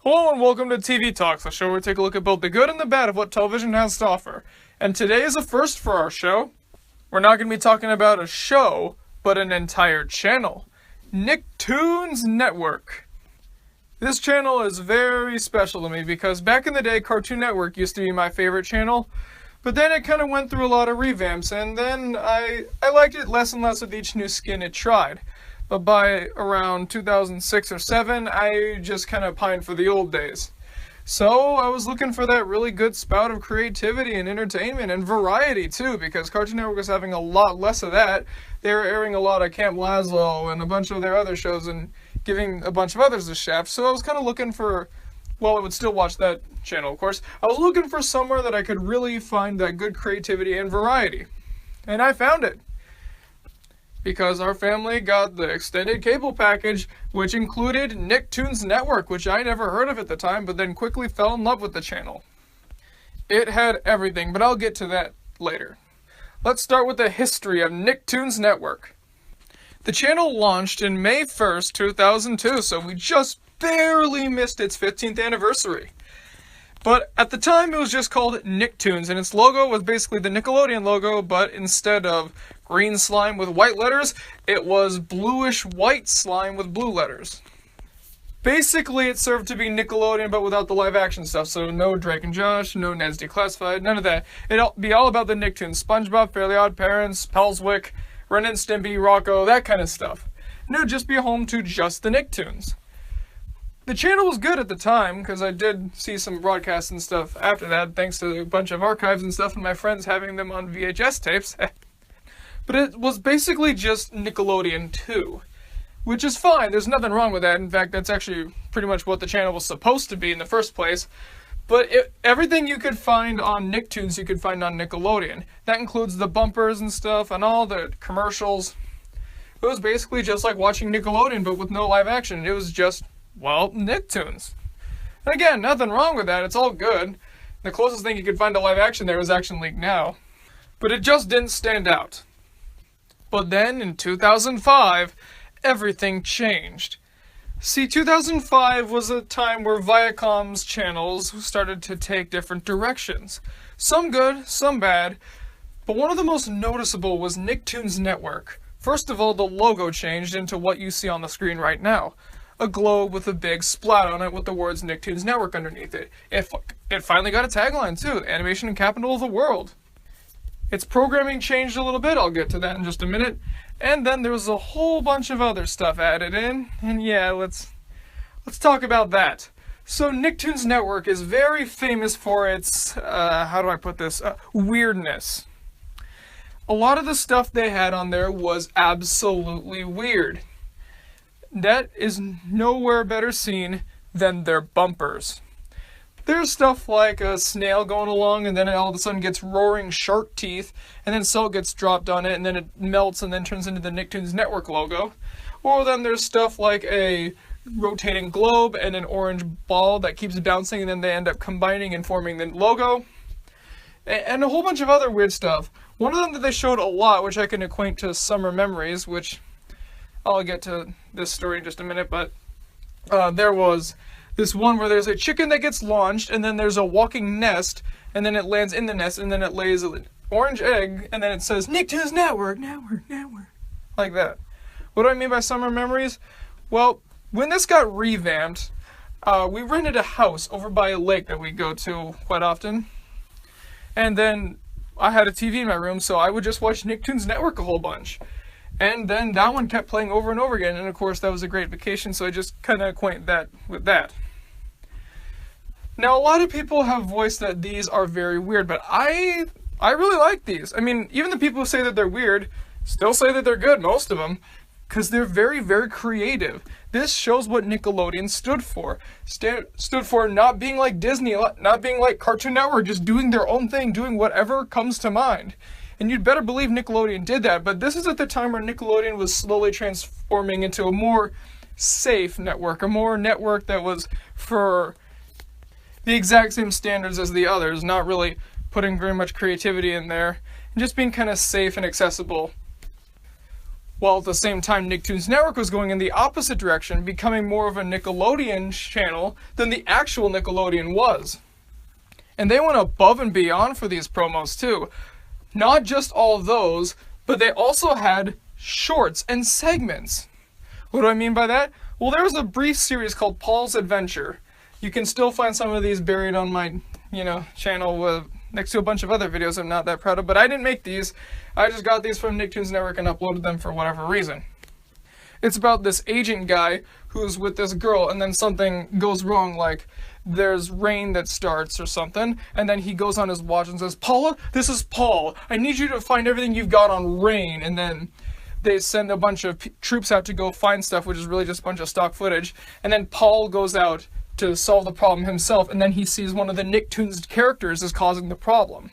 Hello and welcome to TV Talks, a show where we take a look at both the good and the bad of what television has to offer. And today is a first for our show. We're not going to be talking about a show, but an entire channel. Nicktoons Network. This channel is very special to me because back in the day, Cartoon Network used to be my favorite channel. But then it kind of went through a lot of revamps, and then I liked it less and less with each new skin it tried. But by around 2006 or 7, I just kind of pined for the old days. So I was looking for that really good spout of creativity and entertainment and variety too, because Cartoon Network was having a lot less of that. They were airing a lot of Camp Lazlo and a bunch of their other shows and giving a bunch of others a shaft. So I was kind of looking for, well, I would still watch that channel, of course. I was looking for somewhere that I could really find that good creativity and variety. And I found it. Because our family got the extended cable package, which included Nicktoons Network, which I never heard of at the time, but then quickly fell in love with the channel. It had everything, but I'll get to that later. Let's start with the history of Nicktoons Network. The channel launched in May 1st, 2002, so we just barely missed its 15th anniversary. But at the time, it was just called Nicktoons, and its logo was basically the Nickelodeon logo, but instead of green slime with white letters, it was bluish-white slime with blue letters. Basically, it served to be Nickelodeon, but without the live-action stuff, so no Drake and Josh, no Ned's Declassified, none of that. It'll be all about the Nicktoons, SpongeBob, Fairly Odd Parents, Pelswick, Ren and Stimpy, Rocco, that kind of stuff. And it would just be home to just the Nicktoons. The channel was good at the time, because I did see some broadcasts and stuff after that, thanks to a bunch of archives and stuff and my friends having them on VHS tapes. But it was basically just Nickelodeon 2, which is fine, there's nothing wrong with that. In fact, that's actually pretty much what the channel was supposed to be in the first place. But everything you could find on Nicktoons, you could find on Nickelodeon. That includes the bumpers and stuff, and all the commercials. It was basically just like watching Nickelodeon, but with no live action. It was just, well, Nicktoons. And again, nothing wrong with that, it's all good. The closest thing you could find to live action there was Action League Now. But it just didn't stand out. But then, in 2005, everything changed. See, 2005 was a time where Viacom's channels started to take different directions. Some good, some bad, but one of the most noticeable was Nicktoons Network. First of all, the logo changed into what you see on the screen right now. A globe with a big splat on it with the words Nicktoons Network underneath it. It finally got a tagline too, animation capital of the world. Its programming changed a little bit, I'll get to that in just a minute. And then there was a whole bunch of other stuff added in, and yeah, let's talk about that. So Nicktoons Network is very famous for its, weirdness. A lot of the stuff they had on there was absolutely weird. That is nowhere better seen than their bumpers. There's stuff like a snail going along and then it all of a sudden gets roaring shark teeth and then salt gets dropped on it and then it melts and then turns into the Nicktoons Network logo. Or then there's stuff like a rotating globe and an orange ball that keeps bouncing and then they end up combining and forming the logo. And a whole bunch of other weird stuff. One of them that they showed a lot, which I can acquaint to Summer Memories, which I'll get to this story in just a minute, but there was this one where there's a chicken that gets launched, and then there's a walking nest, and then it lands in the nest, and then it lays an orange egg, and then it says, Nicktoons Network, like that. What do I mean by Summer Memories? Well, when this got revamped, we rented a house over by a lake that we go to quite often, and then I had a TV in my room, so I would just watch Nicktoons Network a whole bunch. And then that one kept playing over and over again, and of course that was a great vacation, so I just kind of acquaint that with that. Now, a lot of people have voiced that these are very weird, but I really like these. I mean, even the people who say that they're weird still say that they're good, most of them, because they're very, very creative. This shows what Nickelodeon stood for. Stood for not being like Disney, not being like Cartoon Network, just doing their own thing, doing whatever comes to mind. And you'd better believe Nickelodeon did that, but this is at the time where Nickelodeon was slowly transforming into a more safe network, a more network that was for the exact same standards as the others, not really putting very much creativity in there, and just being kind of safe and accessible. while at the same time Nicktoons Network was going in the opposite direction, becoming more of a Nickelodeon channel than the actual Nickelodeon was. And they went above and beyond for these promos too. Not just all of those, but they also had shorts and segments. What do I mean by that? Well, there was a brief series called Paul's Adventure. You can still find some of these buried on my, channel next to a bunch of other videos I'm not that proud of, but I didn't make these. I just got these from Nicktoons Network and uploaded them for whatever reason. It's about this agent guy who's with this girl, and then something goes wrong, like there's rain that starts or something, and then he goes on his watch and says, "Paula, this is Paul. I need you to find everything you've got on rain." And then they send a bunch of troops out to go find stuff, which is really just a bunch of stock footage. And then Paul goes out to solve the problem himself, and then he sees one of the Nicktoons characters is causing the problem.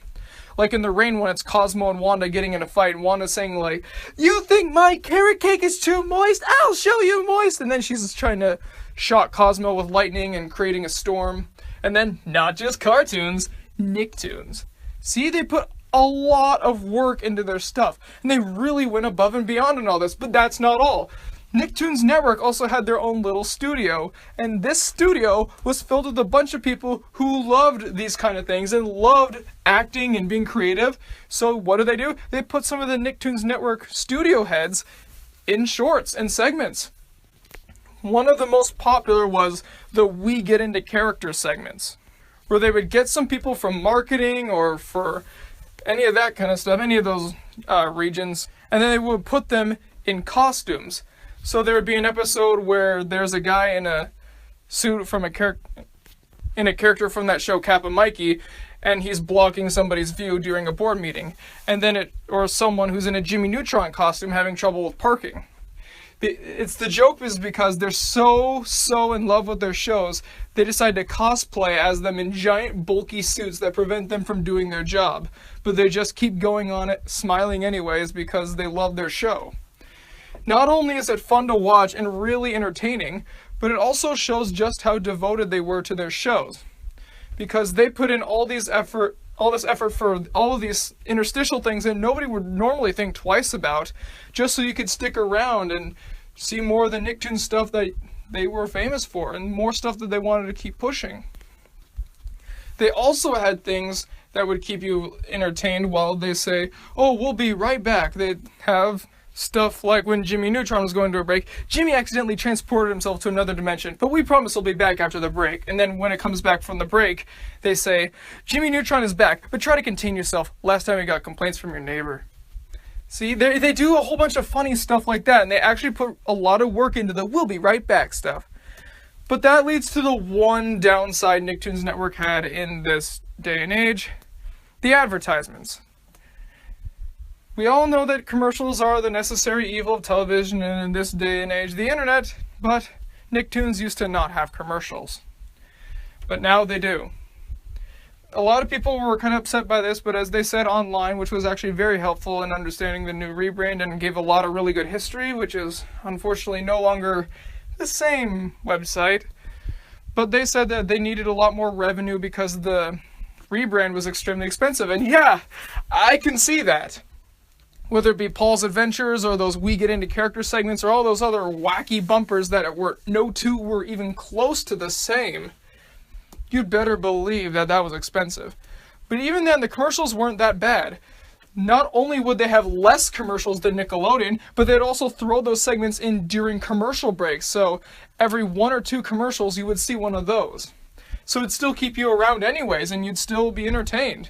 Like in the rain one, it's Cosmo and Wanda getting in a fight, and Wanda's saying like, "You think my carrot cake is too moist? I'll show you moist!" And then she's trying to shock Cosmo with lightning and creating a storm. And then, not just cartoons, Nicktoons. See, they put a lot of work into their stuff, and they really went above and beyond in all this, but that's not all. Nicktoons Network also had their own little studio, and this studio was filled with a bunch of people who loved these kind of things and loved acting and being creative. So what do? They put some of the Nicktoons Network studio heads in shorts and segments. One of the most popular was the We Get Into Character segments, where they would get some people from marketing or for any of that kind of stuff, any of those regions, and then they would put them in costumes. So there would be an episode where there's a guy in a suit from a character from that show, Kappa Mikey, and he's blocking somebody's view during a board meeting. And then or someone who's in a Jimmy Neutron costume having trouble with parking. It's the joke is because they're so in love with their shows, they decide to cosplay as them in giant bulky suits that prevent them from doing their job. But they just keep going on it, smiling anyways because they love their show. Not only is it fun to watch and really entertaining, but it also shows just how devoted they were to their shows. Because they put in all this effort for all of these interstitial things that nobody would normally think twice about, just so you could stick around and see more of the Nicktoons stuff that they were famous for, and more stuff that they wanted to keep pushing. They also had things that would keep you entertained while they say, "Oh, we'll be right back." They'd have stuff like when Jimmy Neutron was going to a break, Jimmy accidentally transported himself to another dimension, but we promise he'll be back after the break. And then when it comes back from the break, they say, "Jimmy Neutron is back, but try to contain yourself. Last time we got complaints from your neighbor." See, they do a whole bunch of funny stuff like that, and they actually put a lot of work into the "we'll be right back" stuff. But that leads to the one downside Nicktoons Network had in this day and age: the advertisements. We all know that commercials are the necessary evil of television and in this day and age, the internet, but Nicktoons used to not have commercials. But now they do. A lot of people were kind of upset by this, but as they said online, which was actually very helpful in understanding the new rebrand and gave a lot of really good history, which is unfortunately no longer the same website, but they said that they needed a lot more revenue because the rebrand was extremely expensive. And yeah, I can see that. Whether it be Paul's Adventures or those We Get Into Character segments or all those other wacky bumpers that no two were even close to the same, you'd better believe that was expensive. But even then, the commercials weren't that bad. Not only would they have less commercials than Nickelodeon, but they'd also throw those segments in during commercial breaks. So every 1 or 2 commercials, you would see one of those. So it'd still keep you around anyways, and you'd still be entertained.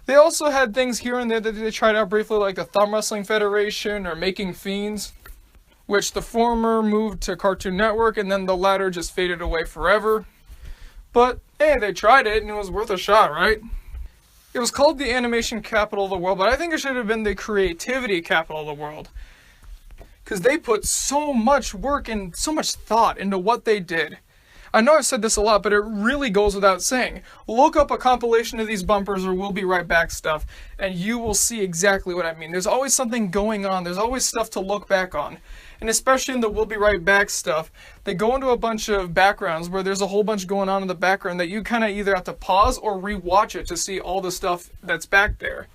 They also had things here and there that they tried out briefly, like the Thumb Wrestling Federation or Making Fiends, which the former moved to Cartoon Network and then the latter just faded away forever. But hey, they tried it and it was worth a shot, right? It was called the Animation Capital of the World, but I think it should have been the Creativity Capital of the World, because they put so much work and so much thought into what they did. I know I've said this a lot, but it really goes without saying. Look up a compilation of these bumpers or We'll Be Right Back stuff, and you will see exactly what I mean. There's always something going on. There's always stuff to look back on. And especially in the We'll Be Right Back stuff, they go into a bunch of backgrounds where there's a whole bunch going on in the background that you kind of either have to pause or rewatch it to see all the stuff that's back there.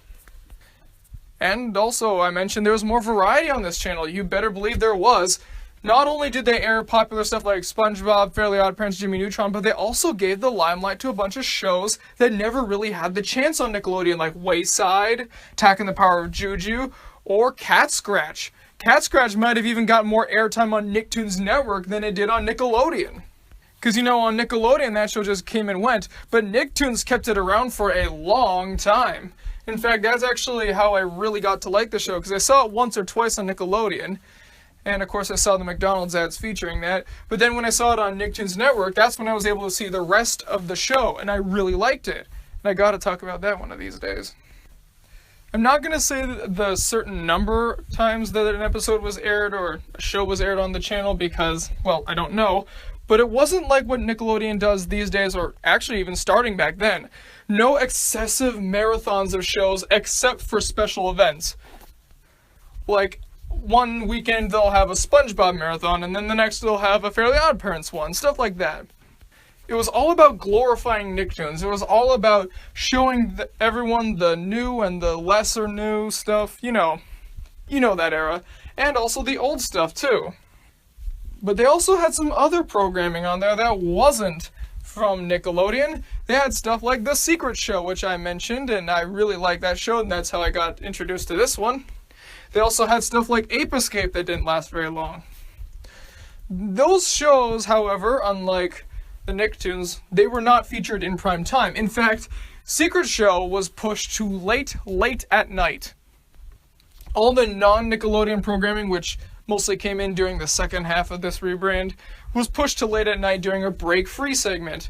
And also, I mentioned there was more variety on this channel. You better believe there was. Not only did they air popular stuff like SpongeBob, Fairly OddParents, Jimmy Neutron, but they also gave the limelight to a bunch of shows that never really had the chance on Nickelodeon, like Wayside, Attacking the Power of Juju, or Cat Scratch. Cat Scratch might have even got more airtime on Nicktoons Network than it did on Nickelodeon. Because, you know, on Nickelodeon, that show just came and went, but Nicktoons kept it around for a long time. In fact, that's actually how I really got to like the show, because I saw it once or twice on Nickelodeon. And of course I saw the McDonald's ads featuring that. But then when I saw it on Nicktoons Network, that's when I was able to see the rest of the show, and I really liked it. And I gotta talk about that one of these days. I'm not gonna say the certain number of times that an episode was aired or a show was aired on the channel because, well, I don't know. But it wasn't like what Nickelodeon does these days, or actually even starting back then. No excessive marathons of shows except for special events. Like, one weekend they'll have a SpongeBob marathon, and then the next they'll have a Fairly OddParents one, stuff like that. It was all about glorifying Nicktoons. It was all about showing everyone the new and the lesser new stuff, you know that era, and also the old stuff too. But they also had some other programming on there that wasn't from Nickelodeon. They had stuff like The Secret Show, which I mentioned, and I really liked that show, and that's how I got introduced to this one. They also had stuff like Ape Escape that didn't last very long. Those shows, however, unlike the Nicktoons, they were not featured in prime time. In fact, Secret Show was pushed to late at night. All the non-Nickelodeon programming, which mostly came in during the second half of this rebrand, was pushed to late at night during a break-free segment,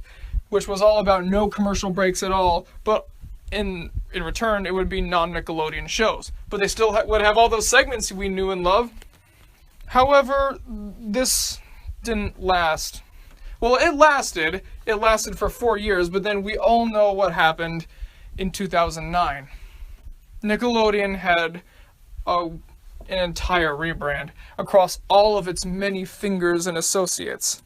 which was all about no commercial breaks at all, but in return, it would be non-Nickelodeon shows. But they still would have all those segments we knew and loved. However, this didn't last. Well, it lasted. It lasted for 4 years, but then we all know what happened in 2009. Nickelodeon had an entire rebrand across all of its many fingers and associates.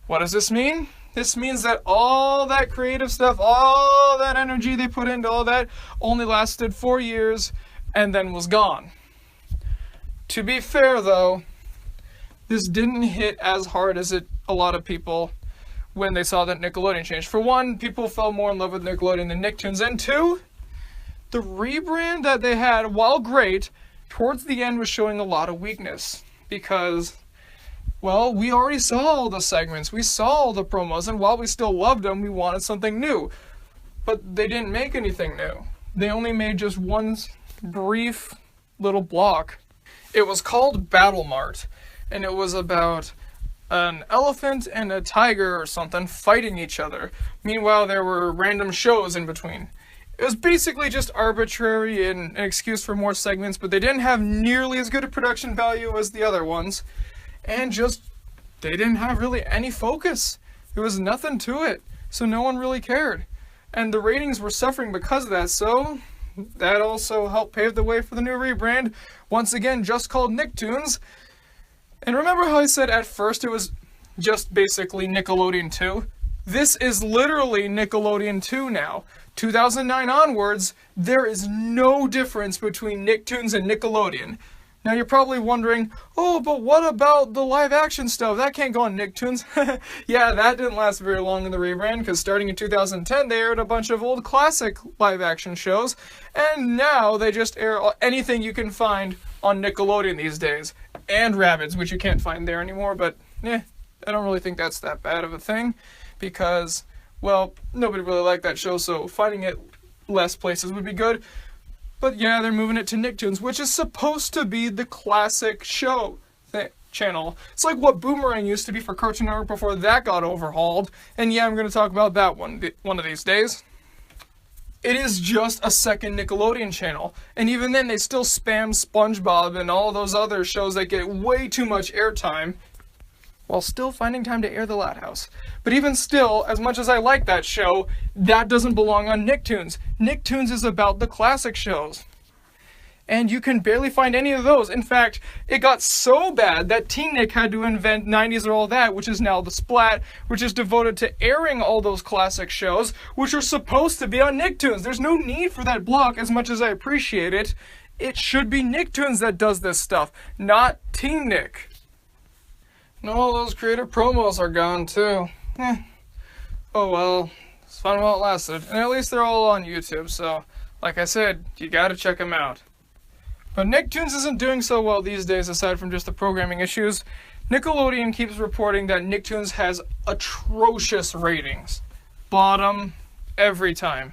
What does this mean? This means that all that creative stuff, all that energy they put into all that, only lasted 4 years and then was gone. To be fair, though, this didn't hit as hard as a lot of people when they saw that Nickelodeon changed. For one, people fell more in love with Nickelodeon than Nicktoons. And two, the rebrand that they had, while great, towards the end was showing a lot of weakness. Because, well, we already saw all the segments, we saw all the promos, and while we still loved them, we wanted something new. But they didn't make anything new. They only made just one brief little block. It was called Battle Mart, and it was about an elephant and a tiger or something fighting each other. Meanwhile, there were random shows in between. It was basically just arbitrary and an excuse for more segments, but they didn't have nearly as good a production value as the other ones. And just, they didn't have really any focus. There was nothing to it, so no one really cared. And the ratings were suffering because of that, so that also helped pave the way for the new rebrand, once again just called Nicktoons. And remember how I said at first it was just basically Nickelodeon 2? This is literally Nickelodeon 2 now. 2009 onwards, there is no difference between Nicktoons and Nickelodeon. Now you're probably wondering, oh, but what about the live action stuff? That can't go on Nicktoons. Yeah, that didn't last very long in the rebrand, because starting in 2010 they aired a bunch of old classic live action shows, and now they just air anything you can find on Nickelodeon these days. And Rabbids, which you can't find there anymore, but I don't really think that's that bad of a thing, because, well, nobody really liked that show, so finding it less places would be good. But yeah, they're moving it to Nicktoons, which is supposed to be the classic show channel. It's like what Boomerang used to be for Cartoon Network before that got overhauled. And yeah, I'm going to talk about that one of these days. It is just a second Nickelodeon channel. And even then, they still spam SpongeBob and all those other shows that get way too much airtime, while still finding time to air The Loud House. But even still, as much as I like that show, that doesn't belong on Nicktoons. Nicktoons is about the classic shows. and you can barely find any of those. In fact, it got so bad that Teen Nick had to invent 90s or All That, which is now The Splat, which is devoted to airing all those classic shows, which are supposed to be on Nicktoons. There's no need for that block, as much as I appreciate it. It should be Nicktoons that does this stuff, not Teen Nick. And all those creator promos are gone, too. Oh well, it's fun while it lasted. And at least they're all on YouTube, so, like I said, you gotta check them out. But Nicktoons isn't doing so well these days, aside from just the programming issues. Nickelodeon keeps reporting that Nicktoons has atrocious ratings. Bottom every time.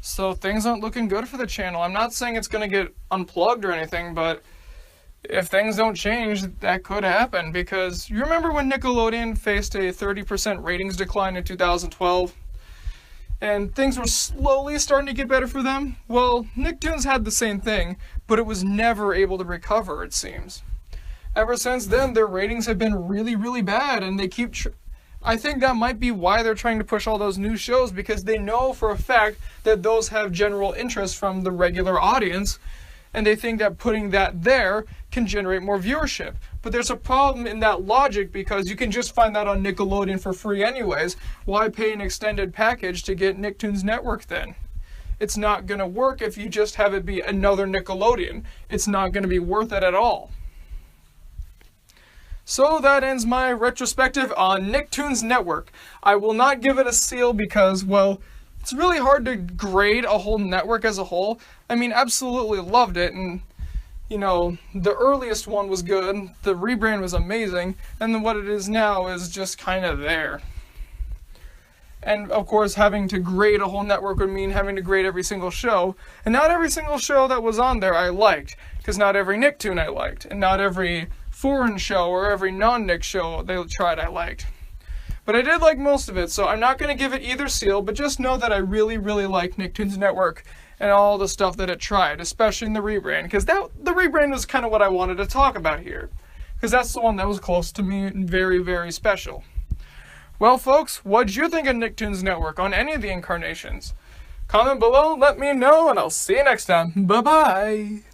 So things aren't looking good for the channel. I'm not saying it's going to get unplugged or anything, but if things don't change, that could happen. Because you remember when Nickelodeon faced a 30% ratings decline in 2012? And things were slowly starting to get better for them? Well, Nicktoons had the same thing, but it was never able to recover, it seems. Ever since then, their ratings have been really, really bad, and they keep... I think that might be why they're trying to push all those new shows, because they know for a fact that those have general interest from the regular audience, and they think that putting that there can generate more viewership. But there's a problem in that logic, because you can just find that on Nickelodeon for free anyways. Why pay an extended package to get Nicktoons Network then? It's not going to work if you just have it be another Nickelodeon. It's not going to be worth it at all. So that ends my retrospective on Nicktoons Network. I will not give it a seal because, well, it's really hard to grade a whole network as a whole. I mean, absolutely loved it, and, you know, the earliest one was good, the rebrand was amazing, and then what it is now is just kind of there. And, of course, having to grade a whole network would mean having to grade every single show, and not every single show that was on there I liked, because not every Nicktoon I liked, and not every foreign show or every non-Nick show they tried I liked. But I did like most of it, so I'm not going to give it either seal, but just know that I really, really like Nicktoons Network and all the stuff that it tried, especially in the rebrand, because the rebrand was kind of what I wanted to talk about here, because that's the one that was close to me and very, very special. Well, folks, what'd you think of Nicktoons Network on any of the incarnations? Comment below, let me know, and I'll see you next time. Bye-bye!